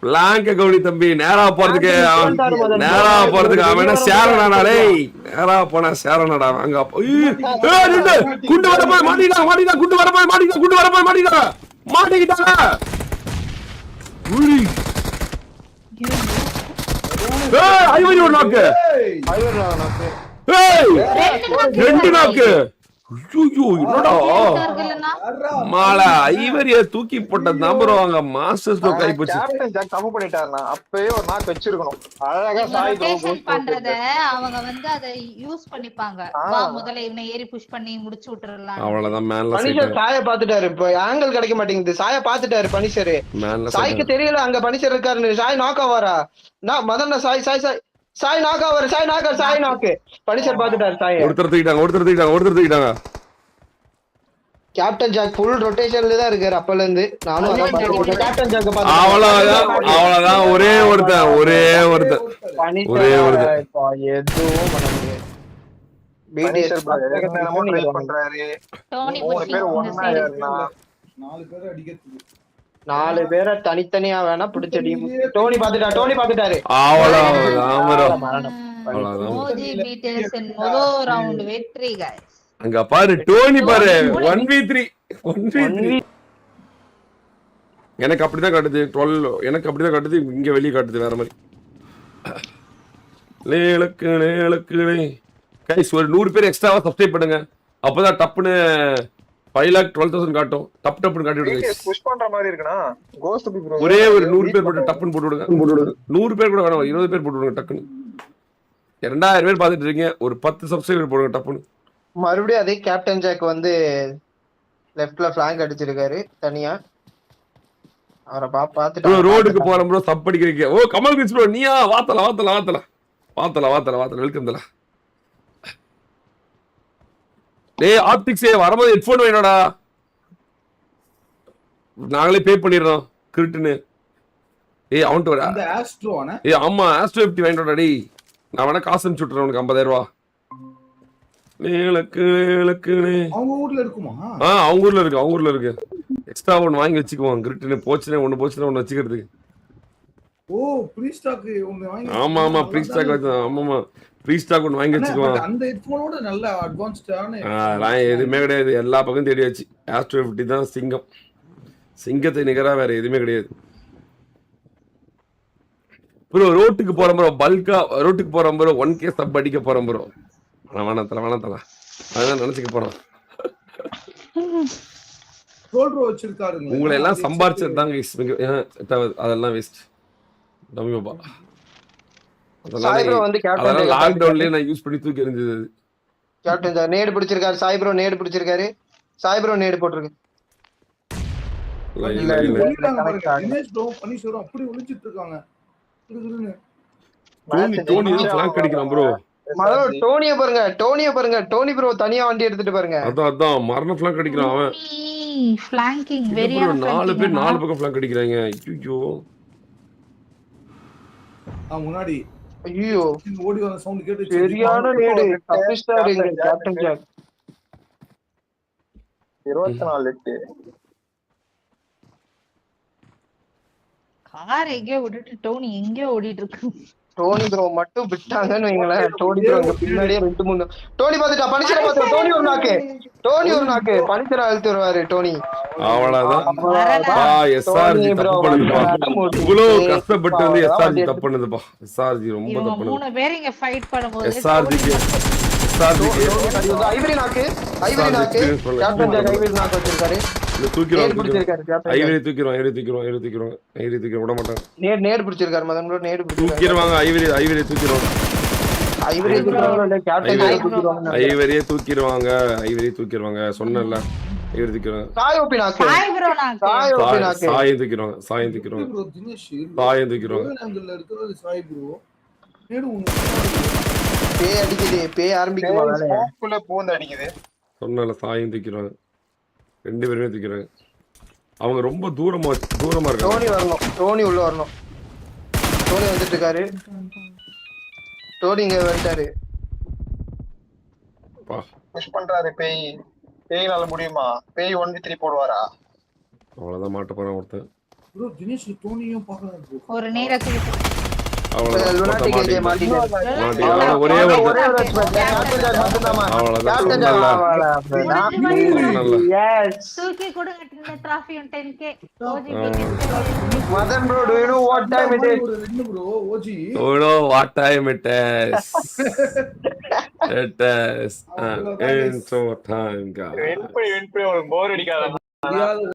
பிளாங்க கவுனி தம்பி நேரா போறதுக்கு அவன் சேரனாடே நேரா போனா சேரனடா அங்க குண்டு வர போய் மாட்டிக்கிட்டாங்க குண்டு வர போய் மாட்டிக்கிட்டாங்க ஐவரி ஒரு நாக்கு ரெண்டு நாக்கு ஐவரிய தூக்கி போட்ட நம்புறவங்க மாஸ்டர்ஸ் கை போச்சு தப்பு பண்ணிட்டாருனா அப்பவே ஒரு நாக்கு வச்சிருக்கணும் அழகா சாய் பண்றத அவங்க வந்து அதை யூஸ் பண்ணிப்பாங்க முதல்ல இவனை ஏறி புஷ் பண்ணி முடிச்சு விட்டுறலாம் அவ்வளவுதான் மேல பனிஷர் சாய பாத்துட்டாரு இப்ப ஆங்கிள் கிடைக்க மாட்டேங்குது சாய பாத்துட்டாரு பனிஷரு சாய்க்கு தெரியல அங்க பனிஷர் இருக்காருன்னு சாய் நாக்கா வாரா நான் மதன்ன சாய் சாய் சாய் சாய் நாக்கா வர சாய் நாக்கு பனிஷர் பாத்துட்டாரு சாய் ஒருத்தர் தூக்கிட்டாங்க கேப்டன் ஜாக் ஃபுல் ரொட்டேஷன்ல தான் இருக்காரு அப்பல இருந்து நானும் கேப்டன் ஜாக் அவ்வளவுதான் ஒரே ஒருத்தன் எதுவும் பண்ண முடியாது நாலு பேரை தனித்தனியா வேணா பிடிச்சடி டோனி பாத்துட்டாரு அங்க பாரு டோனி பாரு 1v3 எனக்கு அப்படிதான் காட்டுது 12 எனக்கு அப்படிதான் காட்டுது இங்க வெளியே காட்டுது வேற மாதிரி கைஸ் ஒரு 100 பேர் எக்ஸ்ட்ராவா சப்ஸ்கிரைப் பண்ணுங்க அப்பதான் டப்புன்னு 5,12,000 காட்டும் டப்புன்னு காட்டி விடுங்க புஷ் பண்ற மாதிரி இருக்குனா கோஸ்ட் ப்ரோ ஒரே ஒரு 100 பேர் மட்டும் டப்புன்னு போட்டு விடுங்க 100 பேர் கூட வேணாம் 20 பேர் போட்டு விடுங்க டக்குன்னு 2000 பேர் பாத்துட்டு இருக்கீங்க ஒரு 10 சப்ஸ்கிரைபர் போடுங்க டப்புன்னு மறுபடியும் அதே கேப்டன் ஜாக் வந்து லெஃப்ட்ல ஃபிளாங்க் அடிச்சிருக்காரு தனியா அவரை பாத்துட்டு ரோடுக்கு போறோம் ப்ரோ சப் அடிக்கிறீங்க ஓ கமல் கிட்ஸ் ப்ரோ நீயா வாத்தல வெல்கம் தல டேய் ஆப்டிக்ஸ் வரும்போது ஹெட்போன் வேணும்டா நாங்களே பே பண்ணிடுறோம் கிரிட்டுன்னு ஏய் அவன்ட்டு வர அந்த ஆஸ்ட்ரோனா ஆமா ஆஸ்ட்ரோ 50 வாங்கிட்டோடா டேய் நான் வேணா காசு அனுப்பிச்சு விட்டுறேன் உனக்கு 50,000 ரூபாய் அவங்க ஊர்ல இருக்குமா அவங்க ஊர்ல இருக்கு எக்ஸ்ட்ரா ஒன்னு வாங்கி வச்சுக்குவோம் கிரிட்டுன்னு போச்சுன்னா ஒன்னு வச்சுக்கிறதுக்கு ஓ ப்ரீஸ்டாக் ஒன்னு வாங்கி ஆமா ப்ரீஸ்டாக் ஆமாமா ப்ரீஸ்டாக் ஒன்னு வாங்கி வச்சுக்குவோம் அந்த ஹெட்போனோட நல்ல அட்வான்ஸ்டான நான் எதுவுமே கிடையாது எல்லா பக்கம் தேடியாச்சு ஆஸ்ட்ரோ 50 தான் சிங்கத்தை நிகரா வேற எதுவுமே கிடையாது ப்ரோ ரோட்டுக்கு போறோம் ப்ரோ பல்கா ரோட்டுக்கு போறோம் ப்ரோ 1K சப் அடிக்க போறோம் ப்ரோ வேணாம் தல அதான் நினைச்சுக்க போறோம் வச்சிருக்காருங்க உங்களை எல்லாம் சம்பாரிச்சது தாங்க அதெல்லாம் வேஸ்ட் டம்மி பாபா அதெல்லாம் லாக்டவுன்லயே நான் யூஸ் பண்ணி தூக்கி எறிஞ்சது கேப்டன் சார் நேடு பிடிச்சிருக்காரு சாய் ப்ரோ நேடு போட்டுருக்கு அப்படி ஒளிஞ்சிட்டு இருக்காங்க டோனி ஃபிளாங்க் அடிக்கிறான் ப்ரோ டோனிய பாருங்க டோனி ப்ரோ தனியா வண்டி எடுத்துட்டு பாருங்க அதான் மரண ஃபிளாங்க் அடிக்கிறான் அவன் ஃபிளாங்கிங் வெரியான 4 பேர் 4 பக்கம் ஃபிளாங்க் அடிக்கறாங்க ஐயோ முன்னாடி ஐயோ ஓடி வர சவுண்ட் கேட்டு சரியான நேடு தப்பிச்சாருங்க கேப்டன் ஜாக் 24 கார் எங்கேயோ விட்டுட்டு டோனி எங்கேயோ ஓடிட்டு இருக்கு டோனி ப்ரோ மட்டும் விட்டாங்கன்னு வைங்களேன் டோனி ப்ரோ பின்னாடியே 2-3 டோனி பாத்துட்டா பனிச்சர பாத்து டோனி ஒரு நாக்கு பனிச்சர அழுத்தி வருவாரு டோனி அவ்வளவுதான் எஸ்ஆர்ஜி தப்பு பண்ணுதுப்பா இவ்வளவு கஷ்டப்பட்டு வந்து எஸ்ஆர்ஜி தப்பு பண்ணுதுப்பா எஸ்ஆர்ஜி ரொம்ப தப்பு பண்ணுது 3 பேர் இங்க ஃபைட் பண்ணும்போது எஸ்ஆர்ஜி ஐவரி நாக்கு கேப்டன் ஜாக் ஐவரி நாக்கு வச்சிருக்காரு தூக்கிடுவாங்க ஐவரி தூக்கிடுவாங்க விட மாட்டாங்க நேடு பிடிச்சிருக்காரு மதன் ப்ரோ நேடு தூக்கிடுவாங்க ஐவரி தூக்கிடுவாங்க ஐவரியே தூக்கிடுவாங்க சொன்னல ஐவரி தூக்கிடுவாங்க சாயம் தூக்கிடுவாங்க பேய் அடிக்குது பேய் ஆரம்பிக்குமா வேலைய பூந்து அடிக்குது சொன்னல சாயம் தூக்கிடுவாங்க 2 பேருமே தூக்கிடுவாங்க அவங்க ரொம்ப தூரமா இருக்காங்க டோனி உள்ள வரணும் டோனி வந்துட்டு இருக்காரு டோனி இங்க வந்துட்டாரு புஷ் பண்றாரு பேய்னால முடியுமா பேய் 1v3 போடுவாரா அவ்வளவுதான் மாட்ட போறான் ஒருத்தன் ப்ரோ தினேஷ் டோனியும் பார்க்கறாரு bro. ஒரு நீரத்துக்கு அவ்வளவுதான் லுனாட்டி போட்ட கேஜே மாட்டிக்கிச்சு. மாட்டிக்கிச்சு. அவன ஒரே ஒரு ஒரே ஒரு match மட்டும். கேப்டன் ஜார் மட்டும்தாம்மா. அவ்வளவுதான் கேப்டன் ஜார் சொன்னல. சொன்னல. Yes. தூக்கி கொடுங்க டிராஃபியும் 10k OG Madan bro, do you know what time it is? ஒரு ரெண்டு bro OG You know what time it is. It is an intro time, guys. போர் அடிக்காத தெரியாத